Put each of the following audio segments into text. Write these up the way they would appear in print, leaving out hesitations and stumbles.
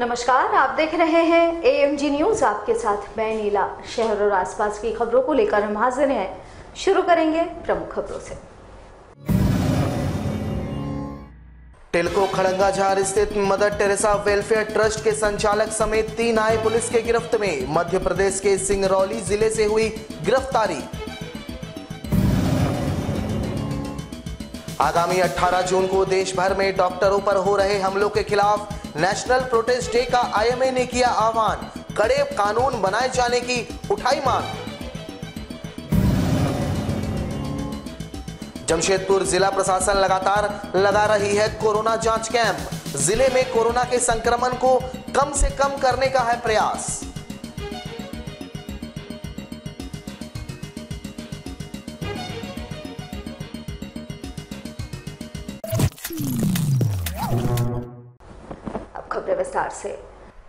नमस्कार, आप देख रहे हैं AMG न्यूज। आपके साथ मैं नीला। शहर और आसपास की खबरों को लेकर हम हाजिर हैं। शुरू करेंगे प्रमुख खबरों से। टिल्को खड़ंगाझार स्थित मदर टेरेसा वेलफेयर ट्रस्ट के संचालक समेत 3 आए पुलिस के गिरफ्त में। मध्य प्रदेश के सिंगरौली जिले से हुई गिरफ्तारी। आगामी 18 जून को देश भर में डॉक्टरों पर हो रहे हमलों के खिलाफ नेशनल प्रोटेस्ट डे का IMA ने किया आह्वान। कड़े कानून बनाए जाने की उठाई मांग। जमशेदपुर जिला प्रशासन लगातार लगा रही है कोरोना जांच कैंप। जिले में कोरोना के संक्रमण को कम से कम करने का है प्रयास। अब खबरें विस्तार से।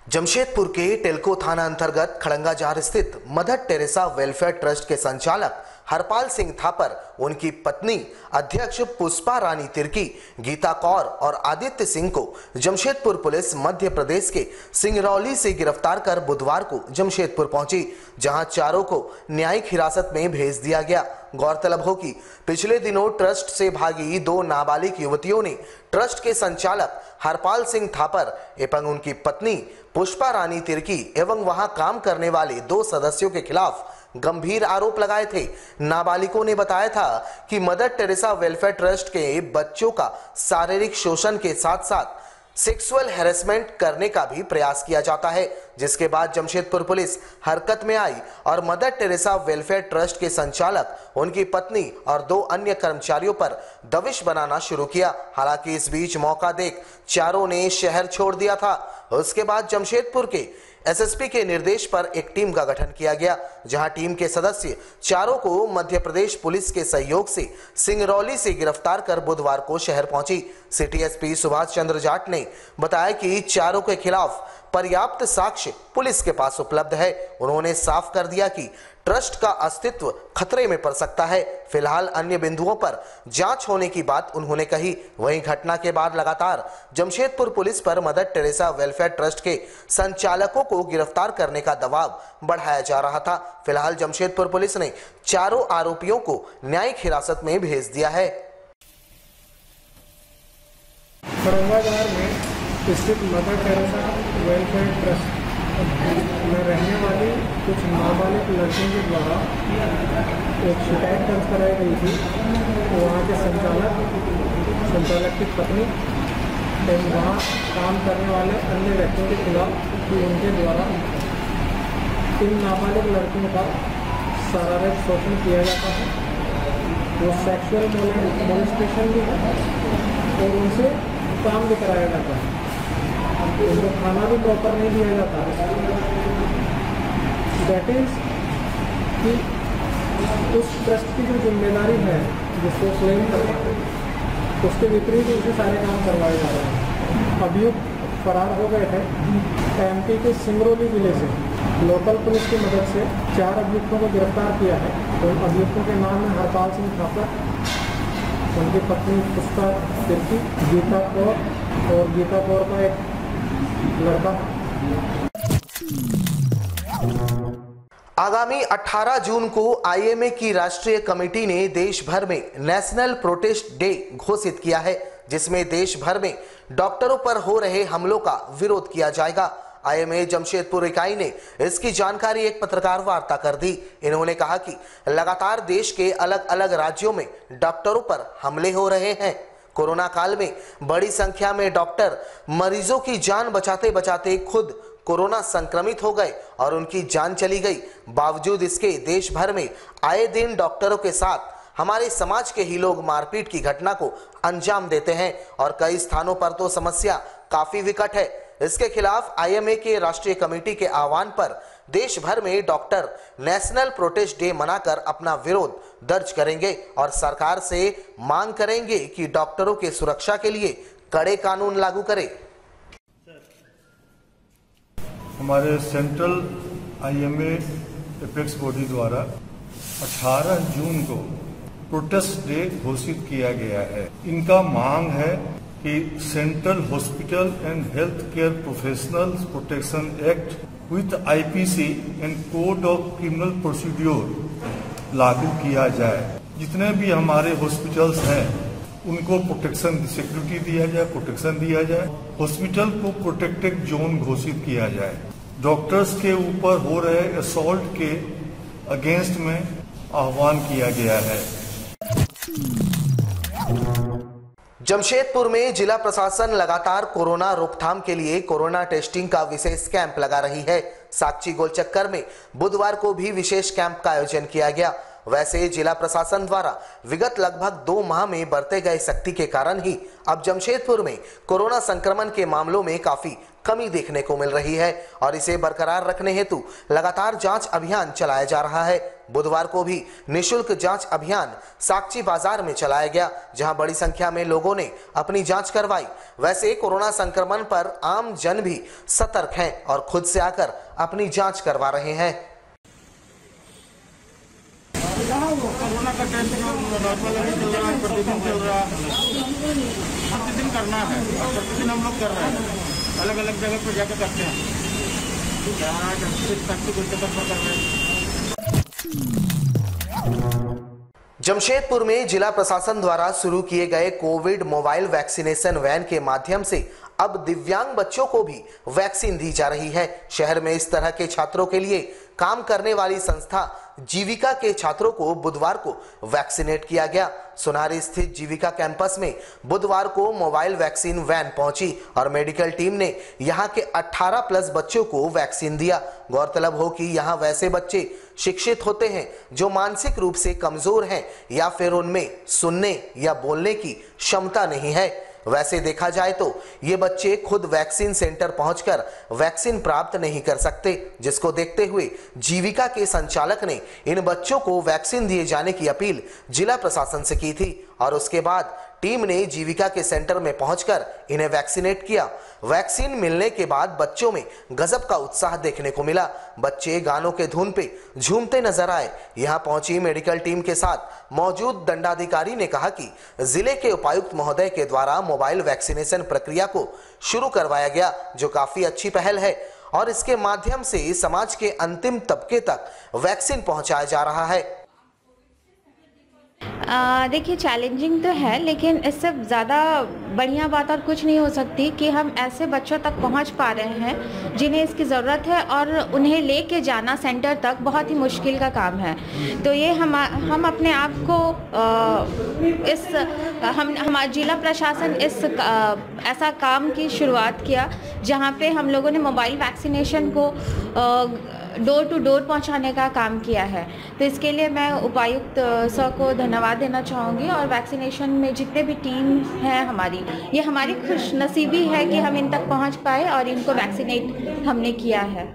जमशेदपुर के टिल्को थाना अंतर्गत खड़ंगाझार स्थित मदर टेरेसा वेलफेयर ट्रस्ट के संचालक हरपाल सिंह थापर, उनकी पत्नी अध्यक्ष पुष्पा रानी तिर्की, गीता कौर और आदित्य सिंह को जमशेदपुर पुलिस मध्य प्रदेश के सिंगरौली से गिरफ्तार कर बुधवार को जमशेदपुर पहुंची, जहां चारों को न्यायिक हिरासत में भेज दिया गया। गौरतलब हो कि पिछले दिनों ट्रस्ट से भागी 2 नाबालिग युवतियों ने ट्रस्ट के संचालक हरपाल सिंह थापर एवं उनकी पत्नी पुष्पा रानी तिर्की एवं वहां काम करने वाले 2 सदस्यों के खिलाफ गंभीर आरोप लगाए थे। नाबालिगों ने बताया था कि मदर टेरेसा वेलफेयर ट्रस्ट के बच्चों का शारीरिक शोषण के साथ साथ सेक्सुअल हैरेसमेंट करने का भी प्रयास किया जाता है, जिसके बाद जमशेदपुर पुलिस हरकत में आई और मदर टेरेसा वेलफेयर ट्रस्ट के संचालक, उनकी पत्नी और 2 अन्य कर्मचारियों पर दबिश बनाना शुरू किया। हालांकि इस बीच मौका देख चारों ने शहर छोड़ दिया था। उसके बाद जमशेदपुर के SSP के निर्देश पर एक टीम का गठन किया गया, जहां टीम के सदस्य चारों को मध्य प्रदेश पुलिस के सहयोग से सिंगरौली से गिरफ्तार कर बुधवार को शहर पहुंची। सिटी SP सुभाष चंद्र जाट ने बताया कि चारों के खिलाफ पर्याप्त साक्ष्य पुलिस के पास उपलब्ध है। उन्होंने साफ कर दिया कि ट्रस्ट का अस्तित्व खतरे में पड़ सकता है। फिलहाल अन्य बिंदुओं पर जांच होने की बात उन्होंने कही। वहीं घटना के बाद लगातार जमशेदपुर पुलिस पर मदर टेरेसा वेलफेयर ट्रस्ट के संचालकों को गिरफ्तार करने का दबाव बढ़ाया जा रहा था। फिलहाल जमशेदपुर पुलिस ने चारों आरोपियों को न्यायिक हिरासत में भेज दिया है। खड़ंगाझार में स्थित मदर टेरेसा वेलफेयर ट्रस्ट में रहने वाली कुछ नाबालिग लड़कियों के द्वारा एक शिकायत दर्ज कराई गई थी। वहाँ के संचालक की पत्नी एवं वहाँ काम करने वाले अन्य व्यक्तियों के खिलाफ कि उनके द्वारा 3 नाबालिग लड़कियों का शारीरिक शोषण किया जाता है। वो सेक्सुअल मोलेस्टेशन भी है और उनसे काम भी कराया जाता है। उनको खाना भी प्रॉपर नहीं दिया जाता है। दैट इज कि उस ट्रस्ट की जो जिम्मेदारी है जिसको क्लेम करना है, उसके विपरीत उनसे सारे काम करवाए जा रहे हैं। अभियुक्त फरार हो गए थे। MP के सिंगरौली जिले से लोकल पुलिस की मदद से 4 अभियुक्तों को गिरफ्तार किया है। उन अभियुक्तों के नाम है हरपाल सिंह थापर, उनकी पत्नी पुष्पा तिर्की, गीता कौर और गीता कौर का एक लड़का। आगामी 18 जून को IMA की राष्ट्रीय कमेटी ने देश भर में नेशनल प्रोटेस्ट डे घोषित किया है, जिसमें देश भर में डॉक्टरों पर हो रहे हमलों का विरोध किया जाएगा। IMA जमशेदपुर इकाई ने इसकी जानकारी एक पत्रकार वार्ता कर दी। इन्होंने कहा कि लगातार देश के अलग अलग राज्यों में डॉक्टरों पर हमले हो रहे हैं। कोरोना काल में बड़ी संख्या में डॉक्टर मरीजों की जान बचाते बचाते खुद कोरोना संक्रमित हो गए और उनकी जान चली गई। बावजूद इसके देश भर में आए दिन डॉक्टरों के साथ हमारे समाज के ही लोग मारपीट की घटना को अंजाम देते हैं और कई स्थानों पर तो समस्या काफी विकट है। इसके खिलाफ IMA के राष्ट्रीय कमेटी के आह्वान पर देश भर में डॉक्टर नेशनल प्रोटेस्ट डे मनाकर अपना विरोध दर्ज करेंगे और सरकार से मांग करेंगे कि डॉक्टरों के सुरक्षा के लिए कड़े कानून लागू करे। हमारे सेंट्रल IMA एपेक्स बॉडी द्वारा 18 जून को प्रोटेस्ट डे घोषित किया गया है। इनका मांग है कि central hospital and health care professionals protection act with IPC and code of criminal procedure लागू किया जाए। जितने भी हमारे हॉस्पिटल्स हैं उनको प्रोटेक्शन, सिक्योरिटी दिया जाए, प्रोटेक्शन दिया जाए। हॉस्पिटल को प्रोटेक्टेड जोन घोषित किया जाए। डॉक्टर्स के ऊपर हो रहे असॉल्ट के अगेंस्ट में आह्वान किया गया है। जमशेदपुर में जिला प्रशासन लगातार कोरोना रोकथाम के लिए कोरोना टेस्टिंग का विशेष कैंप लगा रही है। साक्षी गोलचक्कर में बुधवार को भी विशेष कैंप का आयोजन किया गया। वैसे जिला प्रशासन द्वारा विगत लगभग 2 माह में बरते गए सख्ती के कारण ही अब जमशेदपुर में कोरोना संक्रमण के मामलों में काफी कमी देखने को मिल रही है और इसे बरकरार रखने हेतु लगातार जांच अभियान चलाया जा रहा है। बुधवार को भी निःशुल्क जांच अभियान साक्षी बाजार में चलाया गया, जहां बड़ी संख्या में लोगों ने अपनी जांच करवाई। वैसे कोरोना संक्रमण पर आम जन भी सतर्क हैं और खुद से आकर अपनी जांच करवा रहे हैं। कोरोना का टेस्ट नॉर्मल अभी चल रहा है, प्रतिदिन चल रहा है, प्रतिदिन करना है और प्रतिदिन हम लोग कर रहे हैं। अलग अलग जगह पर जाकर करते हैं, कर रहे हैं। जमशेदपुर में जिला प्रशासन द्वारा शुरू किए गए कोविड मोबाइल वैक्सीनेशन वैन के माध्यम से अब दिव्यांग बच्चों को भी वैक्सीन दी जा रही है। शहर में इस तरह के छात्रों के लिए काम करने वाली संस्था जीविका के छात्रों को बुधवार को वैक्सीनेट किया गया। सोनारी स्थित जीविका कैंपस में बुधवार को मोबाइल वैक्सीन वैन पहुंची और मेडिकल टीम ने यहां के 18+ बच्चों को वैक्सीन दिया। गौरतलब हो कि यहां वैसे बच्चे शिक्षित होते हैं जो मानसिक रूप से कमजोर हैं या फिर उनमें सुनने या बोलने की क्षमता नहीं है। वैसे देखा जाए तो ये बच्चे खुद वैक्सीन सेंटर पहुंचकर वैक्सीन प्राप्त नहीं कर सकते, जिसको देखते हुए जीविका के संचालक ने इन बच्चों को वैक्सीन दिए जाने की अपील जिला प्रशासन से की थी और उसके बाद टीम ने जीविका के सेंटर में पहुंचकर इन्हें वैक्सीनेट किया। वैक्सीन मिलने के बाद बच्चों में गजब का उत्साह देखने को मिला। बच्चे गानों के धुन पे झूमते नजर आए। यहां पहुंची मेडिकल टीम के साथ मौजूद दंडाधिकारी ने कहा कि जिले के उपायुक्त महोदय के द्वारा मोबाइल वैक्सीनेशन प्रक्रिया को शुरू करवाया गया, जो काफी अच्छी पहल है और इसके माध्यम से समाज के अंतिम तबके तक वैक्सीन पहुंचाया जा रहा है। देखिए, चैलेंजिंग तो है, लेकिन इससे ज़्यादा बढ़िया बात और कुछ नहीं हो सकती कि हम ऐसे बच्चों तक पहुंच पा रहे हैं जिन्हें इसकी ज़रूरत है और उन्हें लेके जाना सेंटर तक बहुत ही मुश्किल का काम है। तो ये हम अपने आप को हमारा जिला प्रशासन ऐसा काम की शुरुआत किया जहां पे हम लोगों ने मोबाइल वैक्सीनेशन को डोर टू डोर पहुंचाने का काम किया है। तो इसके लिए मैं उपायुक्त सर को धन्यवाद देना चाहूँगी और वैक्सीनेशन में जितने भी टीम है हमारी, ये हमारी खुशनसीबी है कि हम इन तक पहुंच पाए और इनको वैक्सीनेट हमने किया है।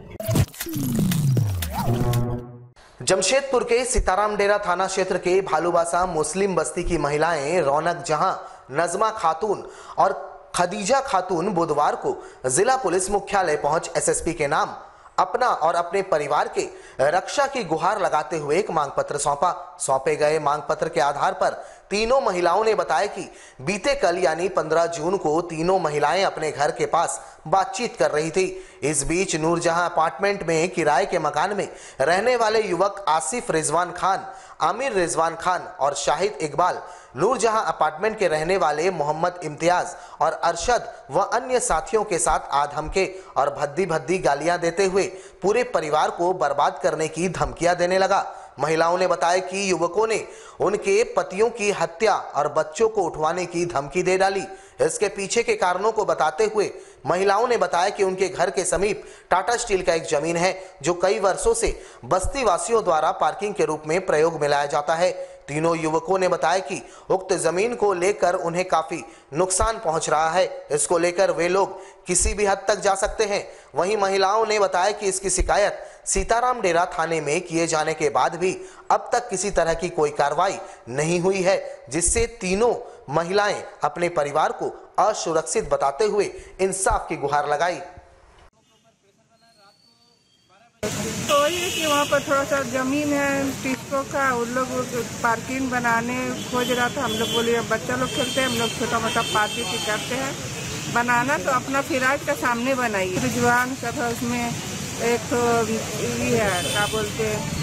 जमशेदपुर के सीताराम डेरा थाना क्षेत्र के भालूबासा मुस्लिम बस्ती की महिलाएं रौनक जहां, नजमा खातून और खदीजा खातून बुधवार को जिला पुलिस मुख्यालय पहुंच एसएसपी के नाम अपना और अपने परिवार के रक्षा की गुहार लगाते हुए एक मांग पत्र सौंपे गए मांग पत्र के आधार पर तीनों महिलाओं ने बताया कि बीते कल यानी 15 जून को तीनों महिलाएं अपने घर के पास बातचीत कर रही थी। इस बीच नूरजहां अपार्टमेंट में किराए के मकान में रहने वाले युवक आसिफ रिजवान खान, आमिर रिजवान खान और शाहिद इकबाल, नूरजहां अपार्टमेंट के रहने वाले मोहम्मद इम्तियाज और अरशद व अन्य साथियों के साथ आधमके और भद्दी गालियां देते हुए पूरे परिवार को बर्बाद करने की धमकियां देने लगा। महिलाओं ने बताया कि युवकों ने उनके पतियों की हत्या और बच्चों को उठवाने की धमकी दे डाली। इसके पीछे के कारणों को बताते हुए महिलाओं ने बताया कि उनके घर के समीप टाटा स्टील का एक जमीन है जो कई वर्षों से बस्ती वासियों द्वारा पार्किंग के रूप में प्रयोग में लाया जाता है। तीनों युवकों ने बताया कि उक्त जमीन को लेकर उन्हें काफी नुकसान पहुंच रहा है। इसको लेकर वे लोग किसी भी हद तक जा सकते हैं। वहीं महिलाओं ने बताया कि इसकी शिकायत सीताराम डेरा थाने में किए जाने के बाद भी अब तक किसी तरह की कोई कार्रवाई नहीं हुई है, जिससे तीनों महिलाएं अपने परिवार को असुरक्षित बताते हुए इंसाफ की गुहार लगाई। तो वही है कि वहाँ पर थोड़ा सा ज़मीन है टिस्को का, उन लोग पार्किंग बनाने खोज रहा था। हम लोग बोले अब बच्चा लोग खेलते हैं, हम लोग छोटा मोटा पार्टी करते हैं। बनाना तो अपना फिराज का सामने बनाइए। रिजवान सब है उसमें, एक तो ये है क्या बोलते हैं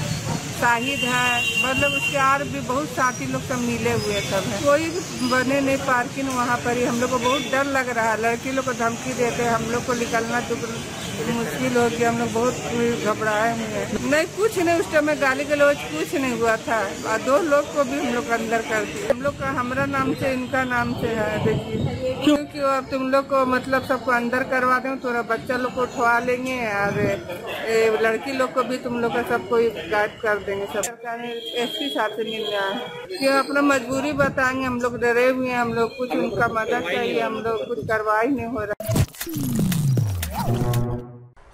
शाहिद है, मतलब उसके और भी बहुत साथी लोग सब मिले हुए सब है। कोई बने नहीं पार्किंग वहाँ पर ही। हम लोग को बहुत डर लग रहा है, लड़की लोग को धमकी देते हैं, हम लोग को निकलना तो मुश्किल हो गया। हम लोग बहुत घबराए हुए हैं। नहीं कुछ नहीं, उस टाइम में गाली गलौज कुछ नहीं हुआ था। और 2 लोग को भी हम लोग अंदर कर दिए। हम लोग का हमारा नाम से इनका नाम से है। देखिए क्योंकि अब तुम लोग को मतलब सबको अंदर करवा दें, थोड़ा बच्चा लोग को उठवा लेंगे और लड़की लोग को भी तुम लोग का सबको गाइड कर देंगे। सब सरकार एसपी साहब से मिल रहा है कि अपना मजबूरी बताएंगे। हम लोग डरे हुए हैं, हम लोग कुछ उनका मदद चाहिए, हम लोग कुछ कार्रवाई नहीं हो रहा।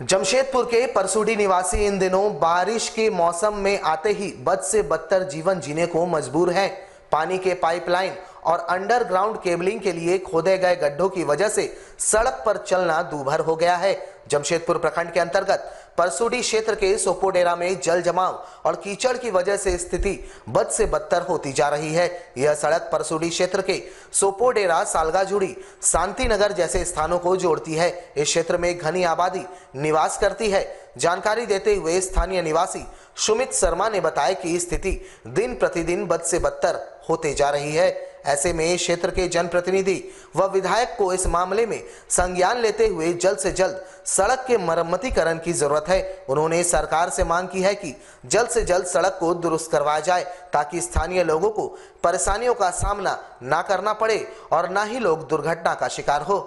जमशेदपुर के परसुडी निवासी इन दिनों बारिश के मौसम में आते ही बद से बदतर जीवन जीने को मजबूर हैं। पानी के पाइपलाइन और अंडरग्राउंड केबलिंग के लिए खोदे गए गड्ढों की वजह से सड़क पर चलना दूभर हो गया है। जमशेदपुर प्रखंड के अंतर्गत परसुडी क्षेत्र के सोपोडेरा में जल जमाव और कीचड़ की वजह से स्थिति बद से बदतर होती जा रही है। यह सड़क परसुडी क्षेत्र के सोपोडेरा, सालगाजुड़ी, शांतिनगर जैसे स्थानों को जोड़ती है। इस क्षेत्र में घनी आबादी निवास करती है। जानकारी देते हुए स्थानीय निवासी सुमित शर्मा ने बताया कि स्थिति दिन प्रतिदिन बद से बदतर होते जा रही है। ऐसे में क्षेत्र के जनप्रतिनिधि व विधायक को इस मामले में संज्ञान लेते हुए जल्द से जल्द सड़क के मरम्मतीकरण की जरूरत है। उन्होंने सरकार से मांग की है कि जल्द से जल्द सड़क को दुरुस्त करवाया जाए ताकि स्थानीय लोगों को परेशानियों का सामना न करना पड़े और न ही लोग दुर्घटना का शिकार हो।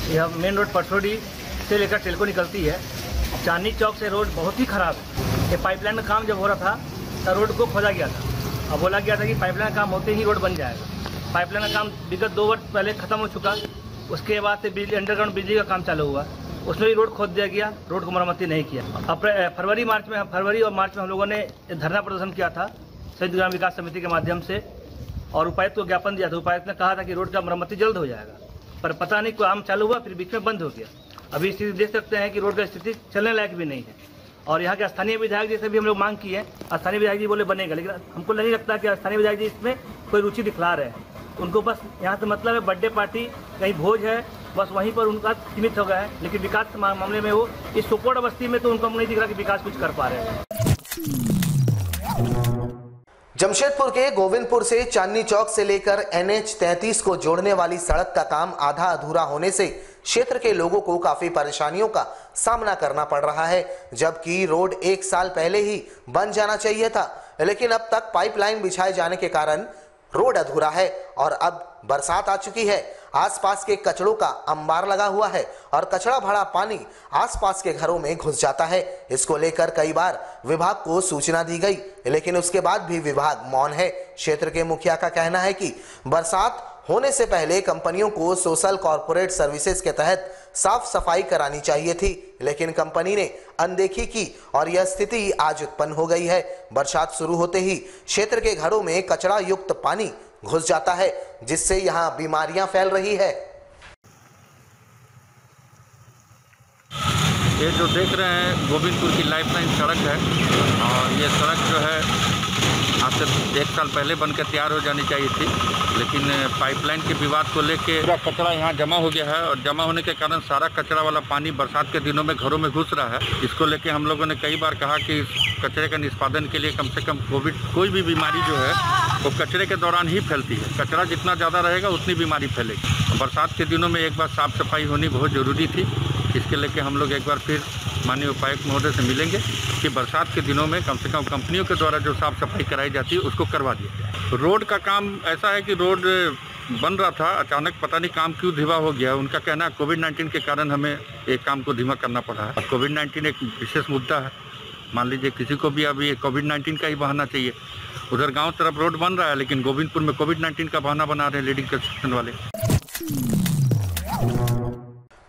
यह मेन रोड परसुडी से लेकर टेल्को निकलती है। चांदनी चौक से रोड बहुत ही खराब है। ये पाइपलाइन का काम जब हो रहा था तो रोड को खोदा गया था। अब बोला गया था कि पाइपलाइन का काम होते ही रोड बन जाएगा। पाइपलाइन का काम विगत 2 वर्ष पहले खत्म हो चुका। उसके बाद से बिजली अंडरग्राउंड बिजली का काम चालू हुआ, उसमें भी रोड खोद दिया गया, रोड को मरम्मती नहीं किया। अब फरवरी और मार्च में हम लोगों ने धरना प्रदर्शन किया था संयुक्त ग्राम विकास समिति के माध्यम से और उपायुक्त को ज्ञापन दिया था। उपायुक्त ने कहा था कि रोड का मरम्मती जल्द हो जाएगा, पर पता नहीं काम चालू हुआ फिर बीच में बंद हो गया। अभी स्थिति देख सकते हैं कि रोड का स्थिति चलने लायक भी नहीं है। और यहाँ के स्थानीय विधायक जी से भी हम लोग मांग की है। स्थानीय विधायक जी बोले बनेगा, लेकिन हमको नहीं लगता कि स्थानीय विधायक जी इसमें कोई रुचि दिखला रहे हैं। उनको बस यहाँ से मतलब है बर्थडे पार्टी, कहीं भोज है, बस वहीं पर उनका सीमित हो गया है। लेकिन विकास मामले में वो इस सोपोड़ा बस्ती में तो उनको नहीं दिख रहा कि विकास कुछ कर पा रहे हैं। जमशेदपुर के गोविंदपुर से चांदनी चौक से लेकर NH 33 को जोड़ने वाली सड़क का काम आधा अधूरा होने से क्षेत्र के लोगों को काफी परेशानियों का सामना करना पड़ रहा है। जबकि रोड 1 साल पहले ही बन जाना चाहिए था, लेकिन अब तक पाइपलाइन बिछाए जाने के कारण रोड अधूरा है। और अब बरसात आ चुकी है, आसपास के कचड़ों का अंबार लगा हुआ है और कचड़ा भरा पानी आसपास के घरों में घुस जाता है। इसको लेकर कई बार विभाग को सूचना दी गई, लेकिन उसके बाद भी विभाग मौन है। क्षेत्र के मुखिया का कहना है कि बरसात होने से पहले कंपनियों को सोशल कॉर्पोरेट सर्विसेज के तहत साफ सफाई करानी चाहिए थी, लेकिन कंपनी ने अनदेखी की और यह स्थिति आज उत्पन्न हो गई है। बरसात शुरू होते ही क्षेत्र के घरों में कचरा युक्त पानी घुस जाता है, जिससे यहाँ बीमारियां फैल रही है। ये जो देख रहे हैं गोविंदपुर की लाइफलाइन सड़क है और ये सड़क जो है आज से 1 साल पहले बनकर तैयार हो जानी चाहिए थी, लेकिन पाइपलाइन के विवाद को लेके पूरा कचरा यहाँ जमा हो गया है और जमा होने के कारण सारा कचरा वाला पानी बरसात के दिनों में घरों में घुस रहा है। इसको लेके हम लोगों ने कई बार कहा कि इस कचरे का निष्पादन के लिए कम से कम कोई भी बीमारी जो है वो कचरे के दौरान ही फैलती है। कचरा जितना ज़्यादा रहेगा उतनी बीमारी फैलेगी। बरसात के दिनों में एक बार साफ सफाई होनी बहुत ज़रूरी थी। इसके लेके हम लोग एक बार फिर माननीय उपायुक्त महोदय से मिलेंगे कि बरसात के दिनों में कम से कम कंपनियों के द्वारा जो साफ सफाई कराई जाती है उसको करवा दिया जाए। रोड का काम ऐसा है कि रोड बन रहा था, अचानक पता नहीं काम क्यों धीमा हो गया। उनका कहना है कोविड-19 के कारण हमें एक काम को धीमा करना पड़ा है। कोविड-19 एक विशेष मुद्दा है। मान लीजिए किसी को भी अभी कोविड-19 का ही बहाना चाहिए। उधर गाँव तरफ रोड बन रहा है, लेकिन गोविंदपुर में कोविड-19 का बहाना बना रहे हैं लीडिंग कंस्ट्रक्शन वाले।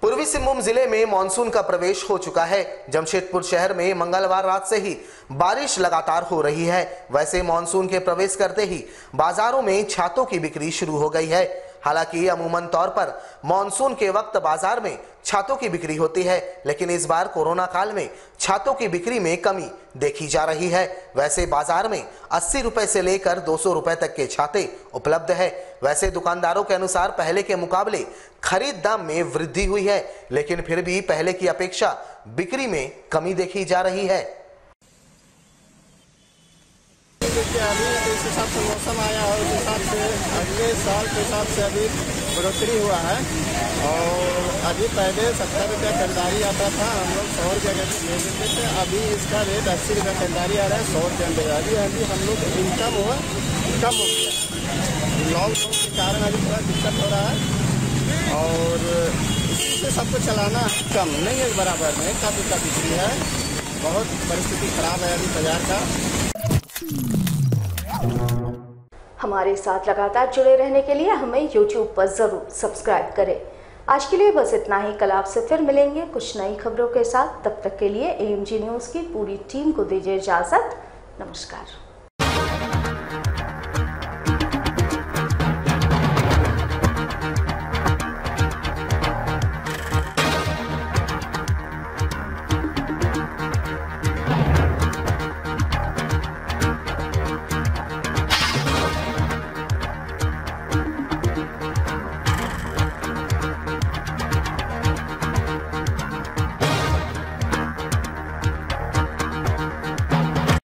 पूर्वी सिंहभूम जिले में मानसून का प्रवेश हो चुका है। जमशेदपुर शहर में मंगलवार रात से ही बारिश लगातार हो रही है। वैसे मानसून के प्रवेश करते ही बाजारों में छातों की बिक्री शुरू हो गई है। हालांकि अमूमन तौर पर मॉनसून के वक्त बाजार में छातों की बिक्री होती है, लेकिन इस बार कोरोना काल में छातों की बिक्री में कमी देखी जा रही है। वैसे बाजार में 80 रुपए से लेकर 200 रुपए तक के छाते उपलब्ध है। वैसे दुकानदारों के अनुसार पहले के मुकाबले खरीद दाम में वृद्धि हुई है, लेकिन फिर भी पहले की अपेक्षा बिक्री में कमी देखी जा रही है। अभी जिस हिसाब से मौसम आया है उस हिसाब से अगले साल के हिसाब से अभी बढ़ोतरी हुआ है। और अभी पहले 70 रुपये खरीदारी आता था, हम लोग 100 रुपये ले लेते थे। अभी इसका रेट 80 रुपये खरीदारी आ रहा है, 100 रुपये में अभी हम लोग इनकम कम हो गया। लॉकडाउन के कारण अभी थोड़ा दिक्कत हो रहा है और इसी से सबको चलाना कम नहीं है, बराबर में काफ़ी का बिक्री है। बहुत परिस्थिति खराब है अभी बाजार का। हमारे साथ लगातार जुड़े रहने के लिए हमें YouTube पर जरूर सब्सक्राइब करें। आज के लिए बस इतना ही। कल आपसे फिर मिलेंगे कुछ नई खबरों के साथ। तब तक के लिए AMG न्यूज़ की पूरी टीम को दीजिए इजाजत। नमस्कार।